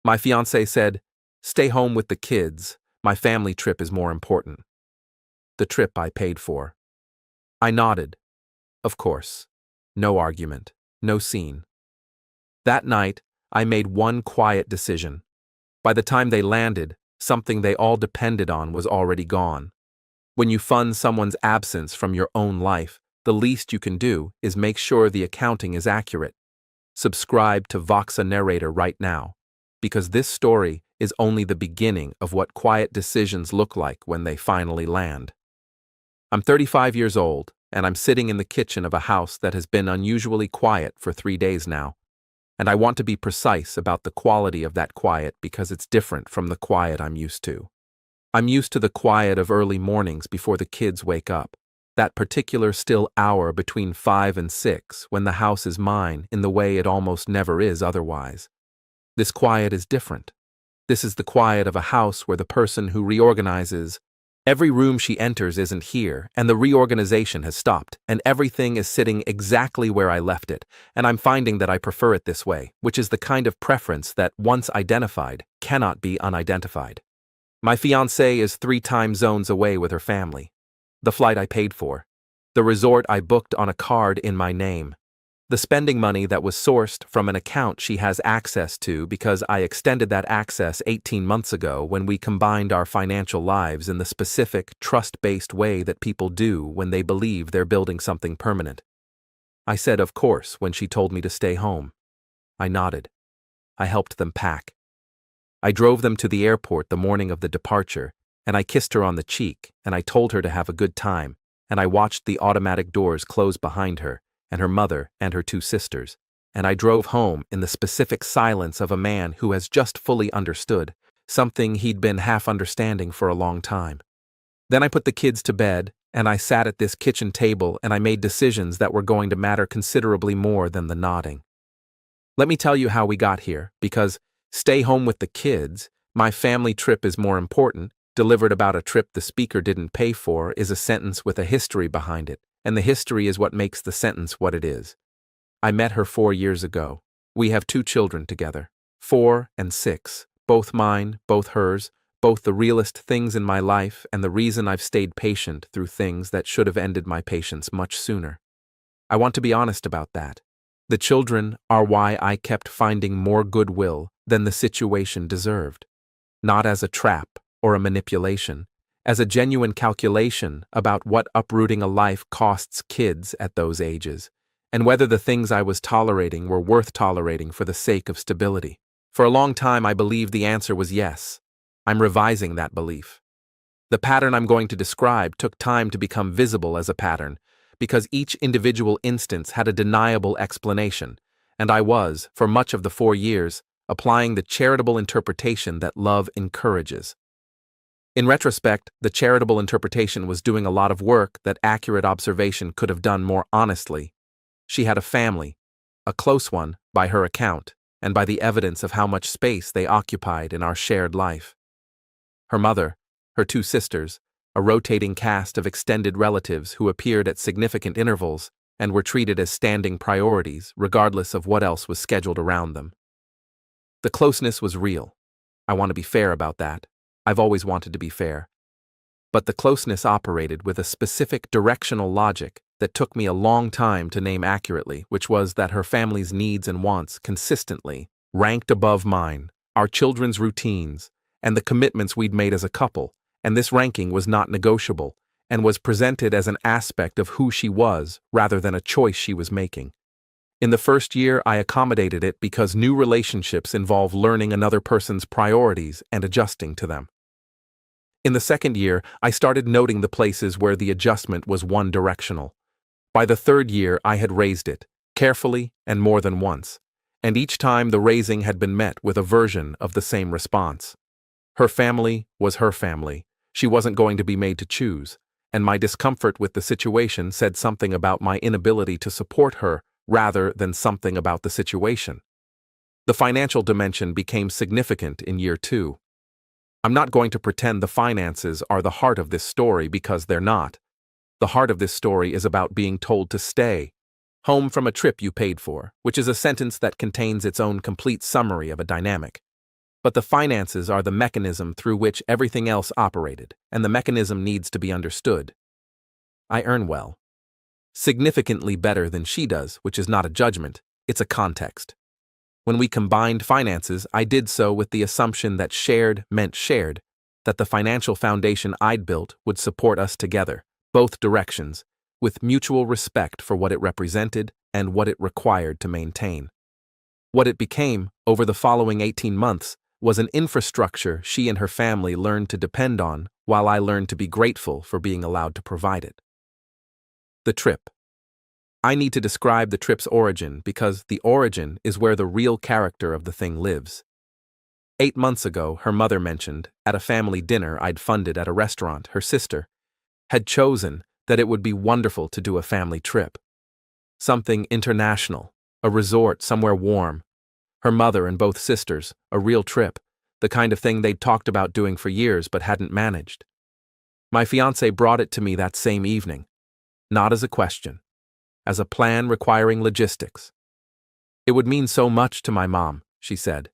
My fiancée said, "Stay home with the kids. My family trip is more important." The trip I paid for. I nodded. Of course. No argument. No scene. That night, I made one quiet decision. By the time they landed, something they all depended on was already gone. When you fund someone's absence from your own life, the least you can do is make sure the accounting is accurate. Subscribe to Voxa Narrator right now, because this story is only the beginning of what quiet decisions look like when they finally land. I'm 35 years old, and I'm sitting in the kitchen of a house that has been unusually quiet for 3 days now. And I want to be precise about the quality of that quiet because it's different from the quiet I'm used to. I'm used to the quiet of early mornings before the kids wake up, that particular still hour between 5 and 6 when the house is mine in the way it almost never is otherwise. This quiet is different. This is the quiet of a house where the person who reorganizes. Every room she enters isn't here, and the reorganization has stopped, and everything is sitting exactly where I left it, and I'm finding that I prefer it this way, which is the kind of preference that, once identified, cannot be unidentified. My fiancée is 3 time zones away with her family. The flight I paid for. The resort I booked on a card in my name. The spending money that was sourced from an account she has access to because I extended that access 18 months ago when we combined our financial lives in the specific, trust-based way that people do when they believe they're building something permanent. I said, of course, when she told me to stay home. I nodded. I helped them pack. I drove them to the airport the morning of the departure, and I kissed her on the cheek, and I told her to have a good time, and I watched the automatic doors close behind her, and her mother and her 2 sisters, and I drove home in the specific silence of a man who has just fully understood, something he'd been half understanding for a long time. Then I put the kids to bed, and I sat at this kitchen table and I made decisions that were going to matter considerably more than the nodding. Let me tell you how we got here, because stay home with the kids, my family trip is more important, delivered about a trip the speaker didn't pay for is a sentence with a history behind it. And the history is what makes the sentence what it is. I met her 4 years ago. We have 2 children together, 4 and 6, both mine, both hers, both the realest things in my life and the reason I've stayed patient through things that should have ended my patience much sooner. I want to be honest about that. The children are why I kept finding more goodwill than the situation deserved. Not as a trap or a manipulation, as a genuine calculation about what uprooting a life costs kids at those ages, and whether the things I was tolerating were worth tolerating for the sake of stability. For a long time, I believed the answer was yes. I'm revising that belief. The pattern I'm going to describe took time to become visible as a pattern, because each individual instance had a deniable explanation, and I was, for much of the 4 years, applying the charitable interpretation that love encourages. In retrospect, the charitable interpretation was doing a lot of work that accurate observation could have done more honestly. She had a family, a close one by her account, and by the evidence of how much space they occupied in our shared life. Her mother, her 2 sisters, a rotating cast of extended relatives who appeared at significant intervals and were treated as standing priorities regardless of what else was scheduled around them. The closeness was real. I want to be fair about that. I've always wanted to be fair. But the closeness operated with a specific directional logic that took me a long time to name accurately, which was that her family's needs and wants consistently ranked above mine, our children's routines, and the commitments we'd made as a couple, and this ranking was not negotiable, and was presented as an aspect of who she was rather than a choice she was making. In the first year, I accommodated it because new relationships involve learning another person's priorities and adjusting to them. In the second year, I started noting the places where the adjustment was one-directional. By the 3rd year, I had raised it, carefully and more than once, and each time the raising had been met with a version of the same response. Her family was her family. She wasn't going to be made to choose, and my discomfort with the situation said something about my inability to support her rather than something about the situation. The financial dimension became significant in year 2. I'm not going to pretend the finances are the heart of this story because they're not. The heart of this story is about being told to stay home from a trip you paid for, which is a sentence that contains its own complete summary of a dynamic. But the finances are the mechanism through which everything else operated, and the mechanism needs to be understood. I earn well. Significantly better than she does, which is not a judgment, it's a context. When we combined finances, I did so with the assumption that shared meant shared, that the financial foundation I'd built would support us together, both directions, with mutual respect for what it represented and what it required to maintain. What it became, over the following 18 months, was an infrastructure she and her family learned to depend on, while I learned to be grateful for being allowed to provide it. The trip. I need to describe the trip's origin because the origin is where the real character of the thing lives. 8 months ago, her mother mentioned, at a family dinner I'd funded at a restaurant, her sister had chosen that it would be wonderful to do a family trip. Something international, a resort somewhere warm. Her mother and both sisters, a real trip, the kind of thing they'd talked about doing for years but hadn't managed. My fiancée brought it to me that same evening, not as a question, as a plan requiring logistics. It would mean so much to my mom, she said.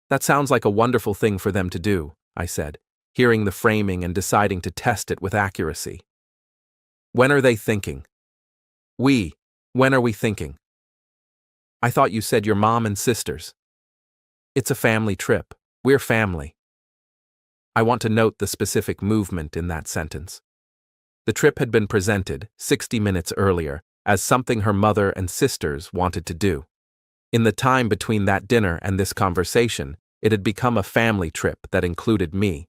That sounds like a wonderful thing for them to do, I said, hearing the framing and deciding to test it with accuracy. When are they thinking? When are we thinking? I thought you said your mom and sisters. It's a family trip. We're family. I want to note the specific movement in that sentence. The trip had been presented, 60 minutes earlier, as something her mother and sisters wanted to do. In the time between that dinner and this conversation, it had become a family trip that included me.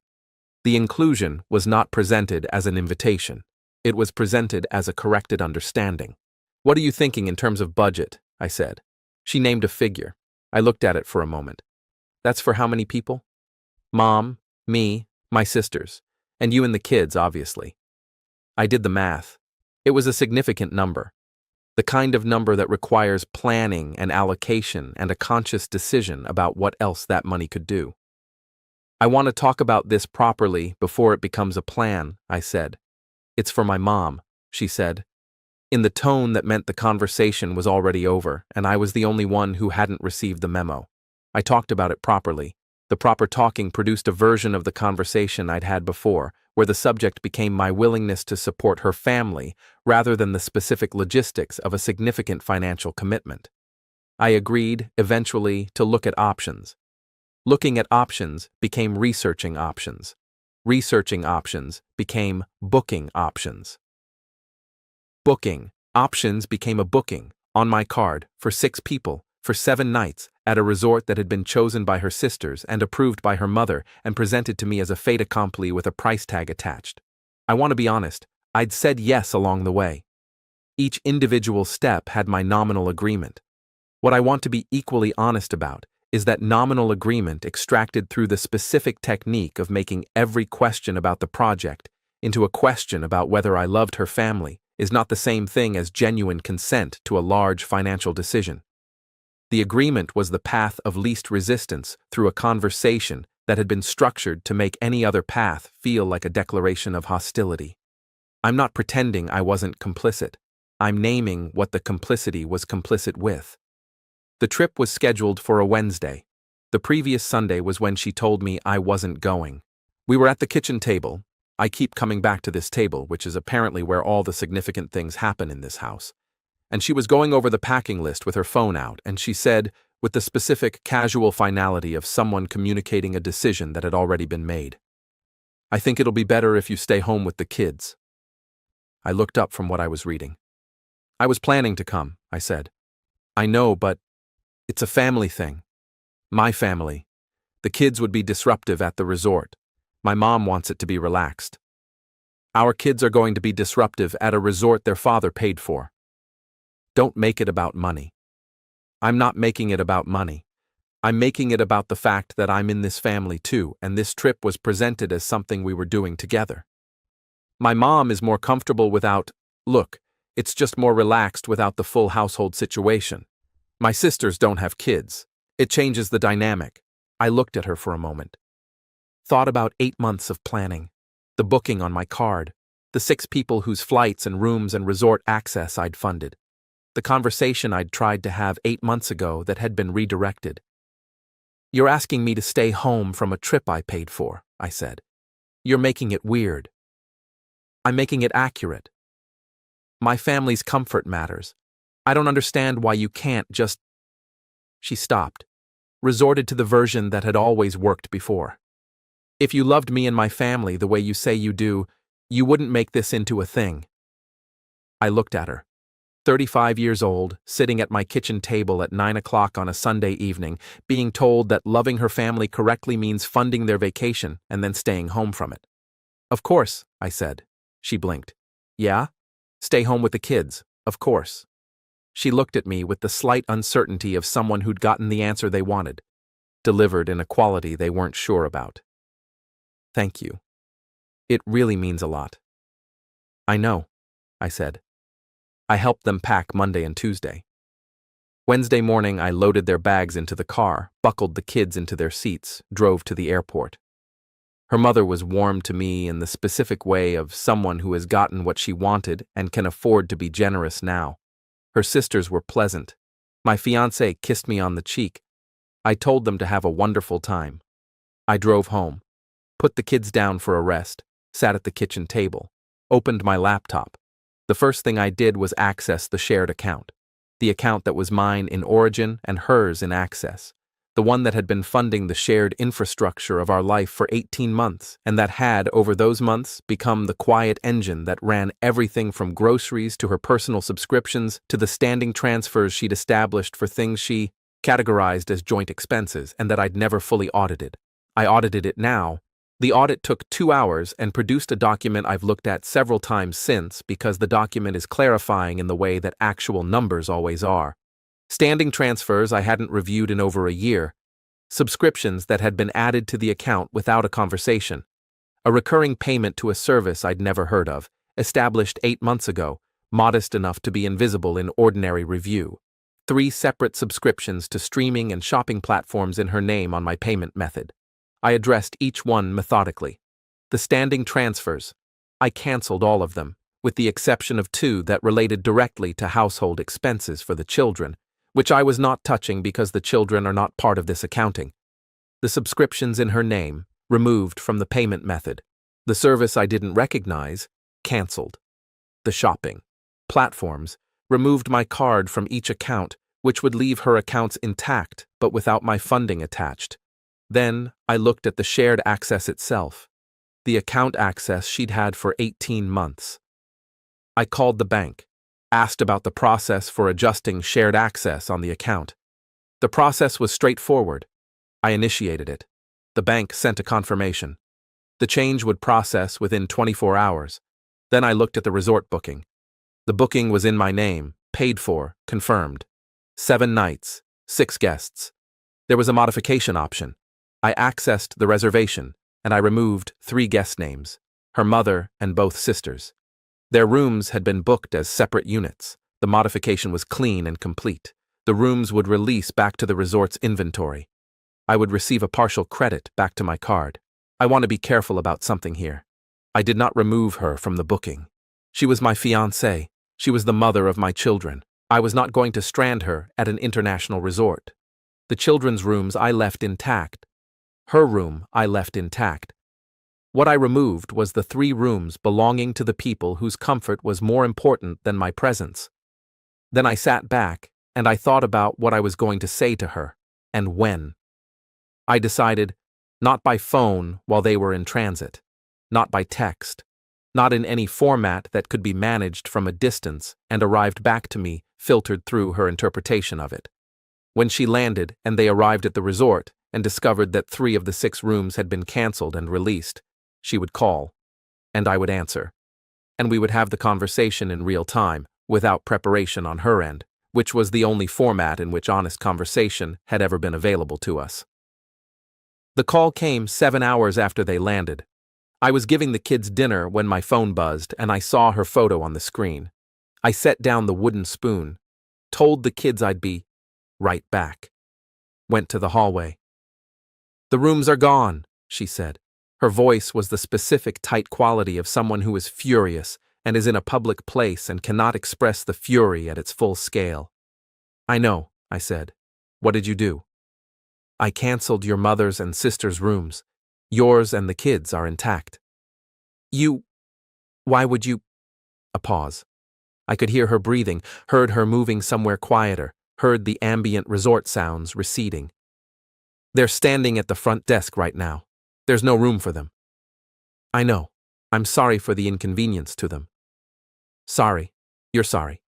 The inclusion was not presented as an invitation. It was presented as a corrected understanding. What are you thinking in terms of budget? I said. She named a figure. I looked at it for a moment. That's for how many people? Mom, me, my sisters, and you and the kids, obviously. I did the math. It was a significant number. The kind of number that requires planning and allocation and a conscious decision about what else that money could do. I want to talk about this properly before it becomes a plan, I said. It's for my mom, she said, in the tone that meant the conversation was already over and I was the only one who hadn't received the memo. I talked about it properly. The proper talking produced a version of the conversation I'd had before, where the subject became my willingness to support her family rather than the specific logistics of a significant financial commitment. I agreed, eventually, to look at options. Looking at options became researching options. Researching options became booking options. Booking options became a booking, on my card, for 6 people, for 7 nights, at a resort that had been chosen by her sisters and approved by her mother and presented to me as a fait accompli with a price tag attached. I want to be honest, I'd said yes along the way. Each individual step had my nominal agreement. What I want to be equally honest about is that nominal agreement extracted through the specific technique of making every question about the project into a question about whether I loved her family is not the same thing as genuine consent to a large financial decision. The agreement was the path of least resistance through a conversation that had been structured to make any other path feel like a declaration of hostility. I'm not pretending I wasn't complicit. I'm naming what the complicity was complicit with. The trip was scheduled for a Wednesday. The previous Sunday was when she told me I wasn't going. We were at the kitchen table. I keep coming back to this table, which is apparently where all the significant things happen in this house. And she was going over the packing list with her phone out, and she said, with the specific casual finality of someone communicating a decision that had already been made, I think it'll be better if you stay home with the kids. I looked up from what I was reading. I was planning to come, I said. I know, but it's a family thing. My family. The kids would be disruptive at the resort. My mom wants it to be relaxed. Our kids are going to be disruptive at a resort their father paid for. Don't make it about money. I'm not making it about money. I'm making it about the fact that I'm in this family too, and this trip was presented as something we were doing together. My mom is more comfortable without, look, it's just more relaxed without the full household situation. My sisters don't have kids. It changes the dynamic. I looked at her for a moment. Thought about 8 months of planning, the booking on my card, the 6 people whose flights and rooms and resort access I'd funded, the conversation I'd tried to have 8 months ago that had been redirected. You're asking me to stay home from a trip I paid for, I said. You're making it weird. I'm making it accurate. My family's comfort matters. I don't understand why you can't just... She stopped, resorted to the version that had always worked before. If you loved me and my family the way you say you do, you wouldn't make this into a thing. I looked at her. 35 years old, sitting at my kitchen table at 9 o'clock on a Sunday evening, being told that loving her family correctly means funding their vacation and then staying home from it. Of course, I said. She blinked. Yeah? Stay home with the kids, of course. She looked at me with the slight uncertainty of someone who'd gotten the answer they wanted, delivered in a quality they weren't sure about. Thank you. It really means a lot. I know, I said. I helped them pack Monday and Tuesday. Wednesday morning, I loaded their bags into the car, buckled the kids into their seats, drove to the airport. Her mother was warm to me in the specific way of someone who has gotten what she wanted and can afford to be generous now. Her sisters were pleasant. My fiancé kissed me on the cheek. I told them to have a wonderful time. I drove home, put the kids down for a rest, sat at the kitchen table, opened my laptop. The first thing I did was access the shared account, the account that was mine in origin and hers in access, the one that had been funding the shared infrastructure of our life for 18 months and that had, over those months, become the quiet engine that ran everything from groceries to her personal subscriptions to the standing transfers she'd established for things she categorized as joint expenses and that I'd never fully audited. I audited it now. The audit took 2 hours and produced a document I've looked at several times since because the document is clarifying in the way that actual numbers always are. Standing transfers I hadn't reviewed in over a year, subscriptions that had been added to the account without a conversation, a recurring payment to a service I'd never heard of, established 8 months ago, modest enough to be invisible in ordinary review, 3 separate subscriptions to streaming and shopping platforms in her name on my payment method. I addressed each one methodically. The standing transfers, I canceled all of them, with the exception of 2 that related directly to household expenses for the children, which I was not touching because the children are not part of this accounting. The subscriptions in her name, removed from the payment method. The service I didn't recognize, canceled. The shopping platforms, removed my card from each account, which would leave her accounts intact but without my funding attached. Then I looked at the shared access itself, the account access she'd had for 18 months. I called the bank, asked about the process for adjusting shared access on the account. The process was straightforward. I initiated it. The bank sent a confirmation. The change would process within 24 hours. Then I looked at the resort booking. The booking was in my name, paid for, confirmed. 7 nights, 6 guests. There was a modification option. I accessed the reservation, and I removed 3 guest names, her mother and both sisters. Their rooms had been booked as separate units. The modification was clean and complete. The rooms would release back to the resort's inventory. I would receive a partial credit back to my card. I want to be careful about something here. I did not remove her from the booking. She was my fiancée. She was the mother of my children. I was not going to strand her at an international resort. The children's rooms I left intact. Her room I left intact. What I removed was the 3 rooms belonging to the people whose comfort was more important than my presence. Then I sat back, and I thought about what I was going to say to her, and when. I decided, not by phone while they were in transit, not by text, not in any format that could be managed from a distance and arrived back to me, filtered through her interpretation of it. When she landed and they arrived at the resort and discovered that 3 of the 6 rooms had been canceled and released, she would call, and I would answer. And we would have the conversation in real time, without preparation on her end, which was the only format in which honest conversation had ever been available to us. The call came 7 hours after they landed. I was giving the kids dinner when my phone buzzed and I saw her photo on the screen. I set down the wooden spoon, told the kids I'd be right back. Went to the hallway. "The rooms are gone," she said. Her voice was the specific tight quality of someone who is furious and is in a public place and cannot express the fury at its full scale. "I know," I said. "What did you do?" I canceled your mother's and sister's rooms. Yours and the kids are intact. Why would you? A pause. I could hear her breathing, heard her moving somewhere quieter, heard the ambient resort sounds receding. They're standing at the front desk right now. There's no room for them. I know. I'm sorry for the inconvenience to them. Sorry. You're sorry.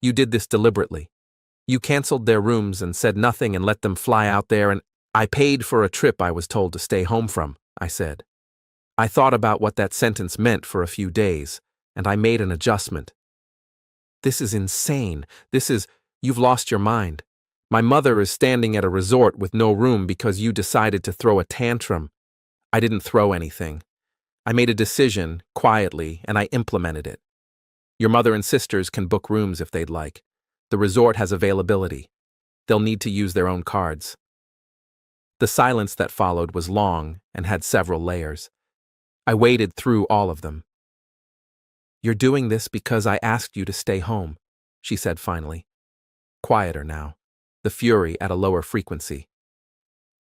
You did this deliberately. You canceled their rooms and said nothing and let them fly out there, and I paid for a trip I was told to stay home from, I said. I thought about what that sentence meant for a few days, and I made an adjustment. This is insane. You've lost your mind. My mother is standing at a resort with no room because you decided to throw a tantrum. I didn't throw anything. I made a decision, quietly, and I implemented it. Your mother and sisters can book rooms if they'd like. The resort has availability. They'll need to use their own cards. The silence that followed was long and had several layers. I waded through all of them. You're doing this because I asked you to stay home, she said finally. Quieter now, the fury at a lower frequency.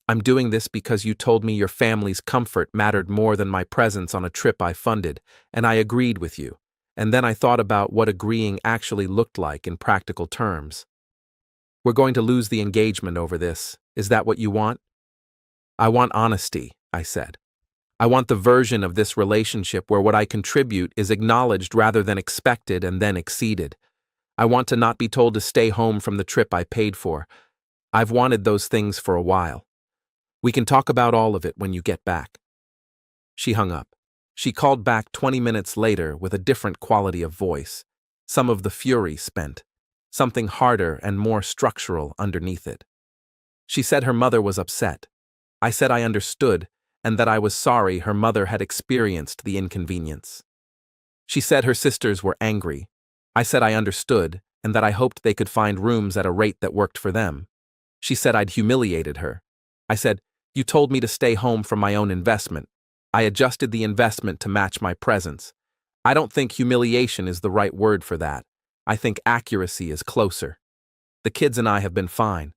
I'm doing this because you told me your family's comfort mattered more than my presence on a trip I funded, and I agreed with you. And then I thought about what agreeing actually looked like in practical terms. We're going to lose the engagement over this. Is that what you want? I want honesty, I said. I want the version of this relationship where what I contribute is acknowledged rather than expected and then exceeded. I want to not be told to stay home from the trip I paid for. I've wanted those things for a while. We can talk about all of it when you get back. She hung up. She called back 20 minutes later with a different quality of voice, some of the fury spent, something harder and more structural underneath it. She said her mother was upset. I said I understood, and that I was sorry her mother had experienced the inconvenience. She said her sisters were angry. I said I understood, and that I hoped they could find rooms at a rate that worked for them. She said I'd humiliated her. I said, you told me to stay home from my own investment. I adjusted the investment to match my presence. I don't think humiliation is the right word for that. I think accuracy is closer. The kids and I have been fine.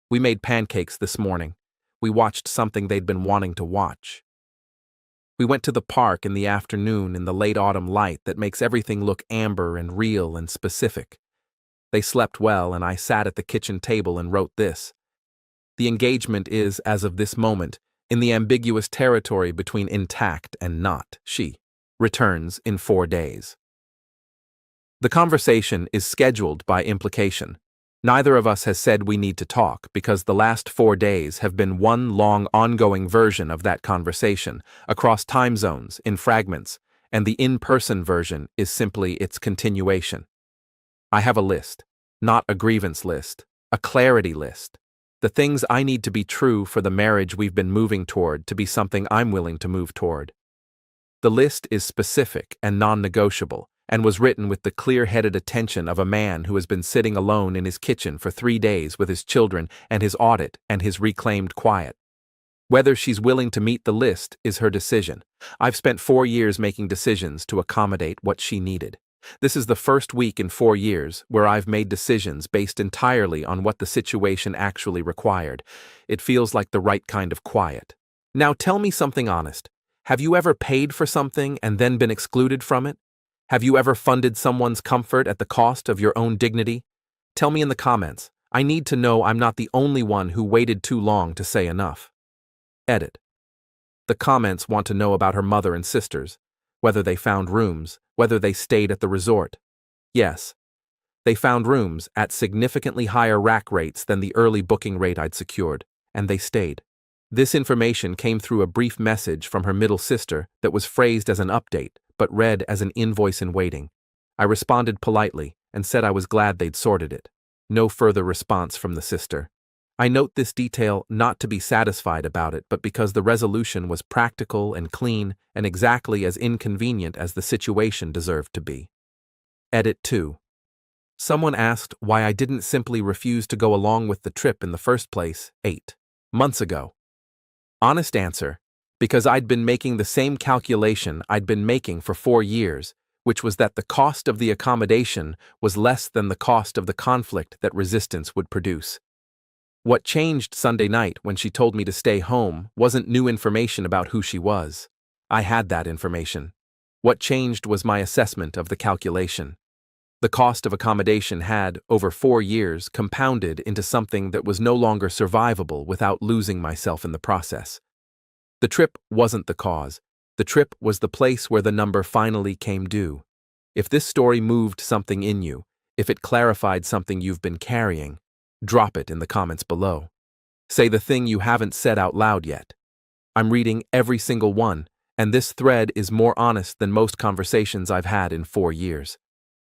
We made pancakes this morning. We watched something they'd been wanting to watch. We went to the park in the afternoon in the late autumn light that makes everything look amber and real and specific. They slept well, and I sat at the kitchen table and wrote this. The engagement is, as of this moment, in the ambiguous territory between intact and not. She returns in 4 days. The conversation is scheduled by implication. Neither of us has said we need to talk because the last 4 days have been one long ongoing version of that conversation, across time zones, in fragments, and the in-person version is simply its continuation. I have a list, not a grievance list, a clarity list. The things I need to be true for the marriage we've been moving toward to be something I'm willing to move toward. The list is specific and non-negotiable, and was written with the clear-headed attention of a man who has been sitting alone in his kitchen for 3 days with his children and his audit and his reclaimed quiet. Whether she's willing to meet the list is her decision. I've spent 4 years making decisions to accommodate what she needed. This is the first week in 4 years where I've made decisions based entirely on what the situation actually required. It feels like the right kind of quiet. Now tell me something honest. Have you ever paid for something and then been excluded from it? Have you ever funded someone's comfort at the cost of your own dignity? Tell me in the comments. I need to know I'm not the only one who waited too long to say enough. Edit. The comments want to know about her mother and sisters, whether they found rooms, whether they stayed at the resort. Yes, they found rooms at significantly higher rack rates than the early booking rate I'd secured, and they stayed. This information came through a brief message from her middle sister that was phrased as an update, but read as an invoice in waiting. I responded politely and said I was glad they'd sorted it. No further response from the sister. I note this detail not to be satisfied about it, but because the resolution was practical and clean and exactly as inconvenient as the situation deserved to be. Edit 2. Someone asked why I didn't simply refuse to go along with the trip in the first place 8 months ago. Honest answer, because I'd been making the same calculation I'd been making for 4 years, which was that the cost of the accommodation was less than the cost of the conflict that resistance would produce. What changed Sunday night when she told me to stay home wasn't new information about who she was. I had that information. What changed was my assessment of the calculation. The cost of accommodation had, over 4 years, compounded into something that was no longer survivable without losing myself in the process. The trip wasn't the cause. The trip was the place where the number finally came due. If this story moved something in you, if it clarified something you've been carrying, drop it in the comments below. Say the thing you haven't said out loud yet. I'm reading every single one, and this thread is more honest than most conversations I've had in 4 years.